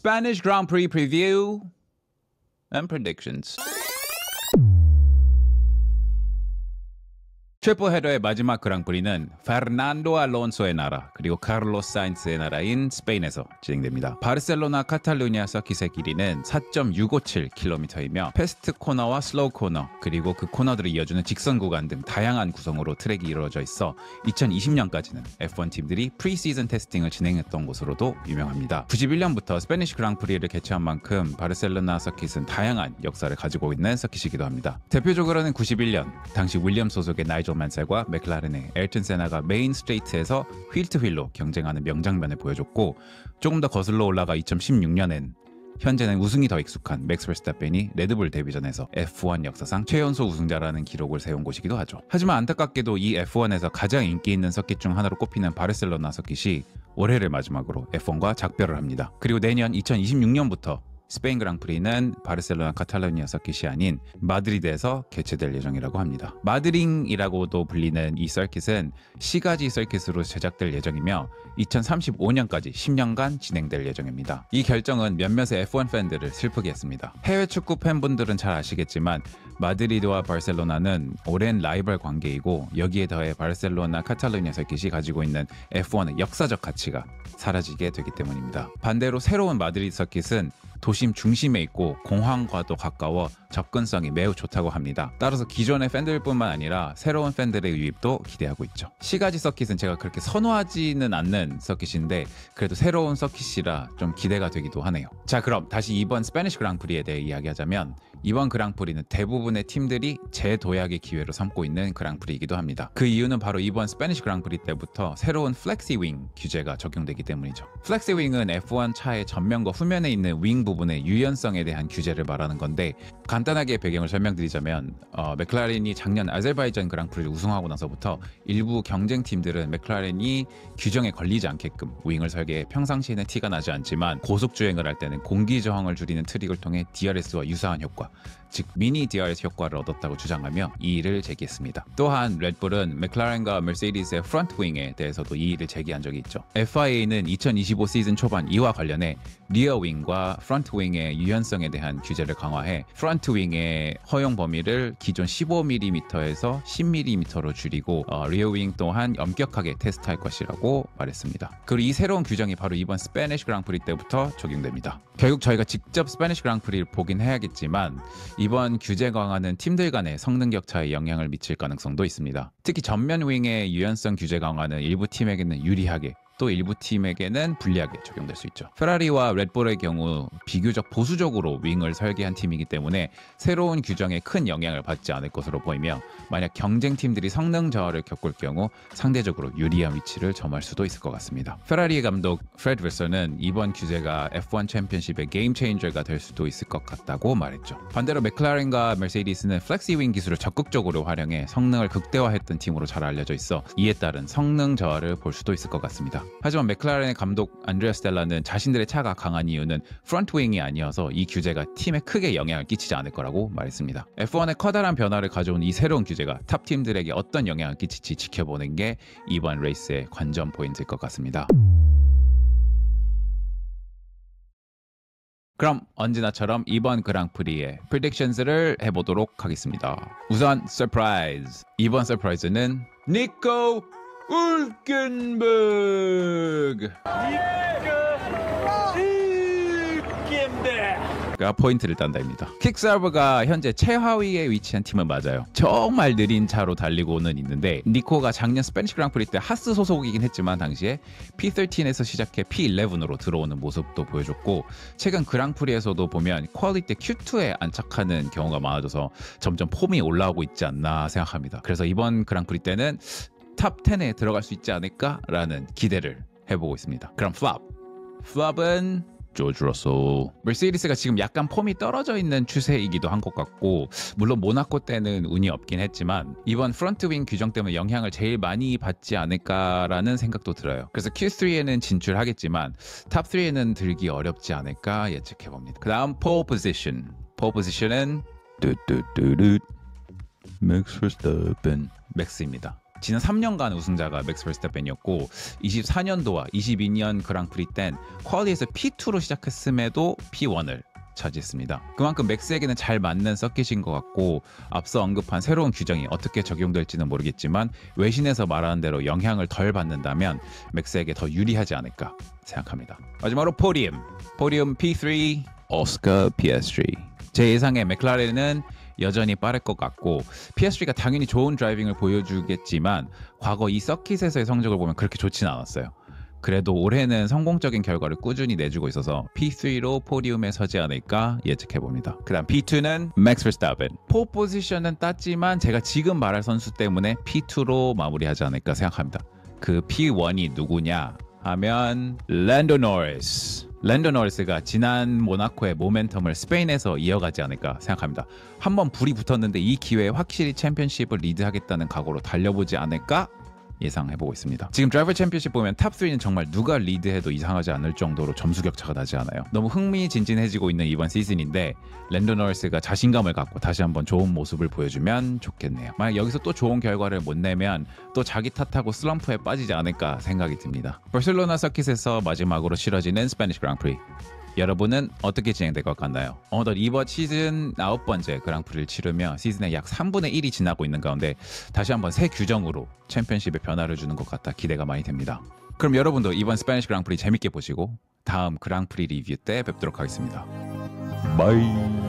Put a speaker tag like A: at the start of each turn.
A: Spanish Grand Prix preview and predictions. 트리플 헤더의 마지막 그랑프리는 페르난도 알론소의 나라 그리고 카를로스 사인츠의 나라인 스페인에서 진행됩니다. 바르셀로나 카탈루니아 서킷의 길이는 4.657km이며 패스트 코너와 슬로우 코너 그리고 그 코너들을 이어주는 직선 구간 등 다양한 구성으로 트랙이 이루어져 있어 2020년까지는 F1 팀들이 프리시즌 테스팅을 진행했던 곳으로도 유명합니다. 91년부터 스페니쉬 그랑프리를 개최한 만큼 바르셀로나 서킷은 다양한 역사를 가지고 있는 서킷이기도 합니다. 대표적으로는 91년 당시 윌리엄 소속의 나이젤 만셀과 맥라렌의 에르튼 세나가 메인 스트레이트에서 휠 투 휠로 경쟁하는 명장면을 보여줬고, 조금 더 거슬러 올라가 2016년엔 현재는 우승이 더 익숙한 맥스 버스타펜이 레드불 데뷔전에서 F1 역사상 최연소 우승자라는 기록을 세운 곳이기도 하죠. 하지만 안타깝게도 이 F1에서 가장 인기 있는 서킷 중 하나로 꼽히는 바르셀로나 서킷이 올해를 마지막으로 F1과 작별을 합니다. 그리고 내년 2026년부터 스페인 그랑프리는 바르셀로나 카탈루니아 서킷이 아닌 마드리드에서 개최될 예정이라고 합니다. 마드링이라고도 불리는 이 서킷은 시가지 서킷으로 제작될 예정이며 2035년까지 10년간 진행될 예정입니다. 이 결정은 몇몇의 F1 팬들을 슬프게 했습니다. 해외 축구 팬분들은 잘 아시겠지만 마드리드와 바르셀로나는 오랜 라이벌 관계이고, 여기에 더해 바르셀로나 카탈루니아 서킷이 가지고 있는 F1의 역사적 가치가 사라지게 되기 때문입니다. 반대로 새로운 마드리드 서킷은 도심 중심에 있고 공항과도 가까워 접근성이 매우 좋다고 합니다. 따라서 기존의 팬들뿐만 아니라 새로운 팬들의 유입도 기대하고 있죠. 시가지 서킷은 제가 그렇게 선호하지는 않는 서킷인데 그래도 새로운 서킷이라 좀 기대가 되기도 하네요. 자, 그럼 다시 이번 스페니쉬 그랑프리에 대해 이야기하자면, 이번 그랑프리는 대부분의 팀들이 재도약의 기회로 삼고 있는 그랑프리이기도 합니다. 그 이유는 바로 이번 스페니쉬 그랑프리 때부터 새로운 플렉시 윙 규제가 적용되기 때문이죠. 플렉시 윙은 F1 차의 전면과 후면에 있는 윙 부분의 유연성에 대한 규제를 말하는 건데, 간단하게 배경을 설명드리자면 맥라렌이 작년 아제르바이잔 그랑프리를 우승하고 나서부터 일부 경쟁팀들은 맥라렌이 규정에 걸리지 않게끔 윙을 설계해 평상시에는 티가 나지 않지만 고속주행을 할 때는 공기 저항을 줄이는 트릭을 통해 DRS와 유사한 효과, 즉 미니 DRS 효과를 얻었다고 주장하며 이의를 제기했습니다. 또한 레드불은 맥라렌과 머세디스의 프론트 윙에 대해서도 이의를 제기한 적이 있죠. FIA는 2025 시즌 초반 이와 관련해 리어 윙과 프론트 윙의 유연성에 대한 규제를 강화해 프론트 윙의 허용 범위를 기존 15mm에서 10mm로 줄이고 리어 윙 또한 엄격하게 테스트할 것이라고 말했습니다. 그리고 이 새로운 규정이 바로 이번 스페니쉬 그랑프리 때부터 적용됩니다. 결국 저희가 직접 스페니쉬 그랑프리를 보긴 해야겠지만 이번 규제 강화는 팀들 간의 성능 격차에 영향을 미칠 가능성도 있습니다. 특히 전면 윙의 유연성 규제 강화는 일부 팀에게는 유리하게, 또 일부 팀에게는 불리하게 적용될 수 있죠. 페라리와 레드불의 경우 비교적 보수적으로 윙을 설계한 팀이기 때문에 새로운 규정에 큰 영향을 받지 않을 것으로 보이며, 만약 경쟁팀들이 성능 저하를 겪을 경우 상대적으로 유리한 위치를 점할 수도 있을 것 같습니다. 페라리의 감독 프레드 윌슨은 이번 규제가 F1 챔피언십의 게임 체인저가 될 수도 있을 것 같다고 말했죠. 반대로 맥라렌과 머세디스는 플렉시 윙 기술을 적극적으로 활용해 성능을 극대화했던 팀으로 잘 알려져 있어 이에 따른 성능 저하를 볼 수도 있을 것 같습니다. 하지만 맥라렌의 감독 안드레아 스텔라는 자신들의 차가 강한 이유는 프론트 윙이 아니어서 이 규제가 팀에 크게 영향을 끼치지 않을 거라고 말했습니다. F1의 커다란 변화를 가져온 이 새로운 규제가 탑 팀들에게 어떤 영향을 끼칠지 지켜보는 게 이번 레이스의 관전 포인트일 것 같습니다. 그럼 언제나처럼 이번 그랑프리의 predictions를 해보도록 하겠습니다. 우선 서프라이즈! 이번 서프라이즈는 니코 울켄베르그! 가 포인트를 딴다입니다. 킥사버가 현재 최하위에 위치한 팀은 맞아요. 정말 느린 차로 달리고는 있는데, 니코가 작년 스페니쉬 그랑프리 때 하스 소속이긴 했지만 당시에 P13에서 시작해 P11으로 들어오는 모습도 보여줬고, 최근 그랑프리에서도 보면 퀄리티 Q2에 안착하는 경우가 많아져서 점점 폼이 올라오고 있지 않나 생각합니다. 그래서 이번 그랑프리 때는 탑 10에 들어갈 수 있지 않을까라는 기대를 해보고 있습니다. 그럼 플롭은 조지 러셀. 머세디스가 지금 약간 폼이 떨어져 있는 추세이기도 한 것 같고, 물론 모나코 때는 운이 없긴 했지만 이번 프론트 윙 규정 때문에 영향을 제일 많이 받지 않을까라는 생각도 들어요. 그래서 Q3에는 진출하겠지만 탑 3에는 들기 어렵지 않을까 예측해봅니다. 그 다음 폴 포지션. 폴 포지션은 맥스 버스타펜. 맥스입니다. 지난 3년간 우승자가 맥스 버스타펜이었고 24년도와 22년 그랑프리 땐 퀄리에서 P2로 시작했음에도 P1을 차지했습니다. 그만큼 맥스에게는 잘 맞는 서킷인 것 같고 앞서 언급한 새로운 규정이 어떻게 적용될지는 모르겠지만 외신에서 말하는 대로 영향을 덜 받는다면 맥스에게 더 유리하지 않을까 생각합니다. 마지막으로 포디움 P3, 오스카 PS3. 제 예상에 맥라렌은 여전히 빠를 것 같고 PS3가 당연히 좋은 드라이빙을 보여주겠지만 과거 이 서킷에서의 성적을 보면 그렇게 좋지는 않았어요. 그래도 올해는 성공적인 결과를 꾸준히 내주고 있어서 P3로 포디움에 서지 않을까 예측해봅니다. 그 다음 P2는 맥스 버스타펜. 포 포지션은 땄지만 제가 지금 말할 선수 때문에 P2로 마무리하지 않을까 생각합니다. 그 P1이 누구냐 하면 랜도 노리스. 랜도 노리스가 지난 모나코의 모멘텀을 스페인에서 이어가지 않을까 생각합니다. 한번 불이 붙었는데 이 기회에 확실히 챔피언십을 리드하겠다는 각오로 달려보지 않을까 예상해보고 있습니다. 지금 드라이버 챔피언십 보면 탑3는 정말 누가 리드해도 이상하지 않을 정도로 점수 격차가 나지 않아요. 너무 흥미진진해지고 있는 이번 시즌인데 랜도 노리스가 자신감을 갖고 다시 한번 좋은 모습을 보여주면 좋겠네요. 만약 여기서 또 좋은 결과를 못 내면 또 자기 탓하고 슬럼프에 빠지지 않을까 생각이 듭니다. 바르셀로나 서킷에서 마지막으로 치러지는 스페니쉬 그랑프리. 여러분은 어떻게 진행될 것 같나요? 어느덧 이번 시즌 9번째 그랑프리를 치르며 시즌의 약 3분의 1이 지나고 있는 가운데 다시 한번 새 규정으로 챔피언십에 변화를 주는 것 같아 기대가 많이 됩니다. 그럼 여러분도 이번 스페니쉬 그랑프리 재밌게 보시고 다음 그랑프리 리뷰 때 뵙도록 하겠습니다. 바이.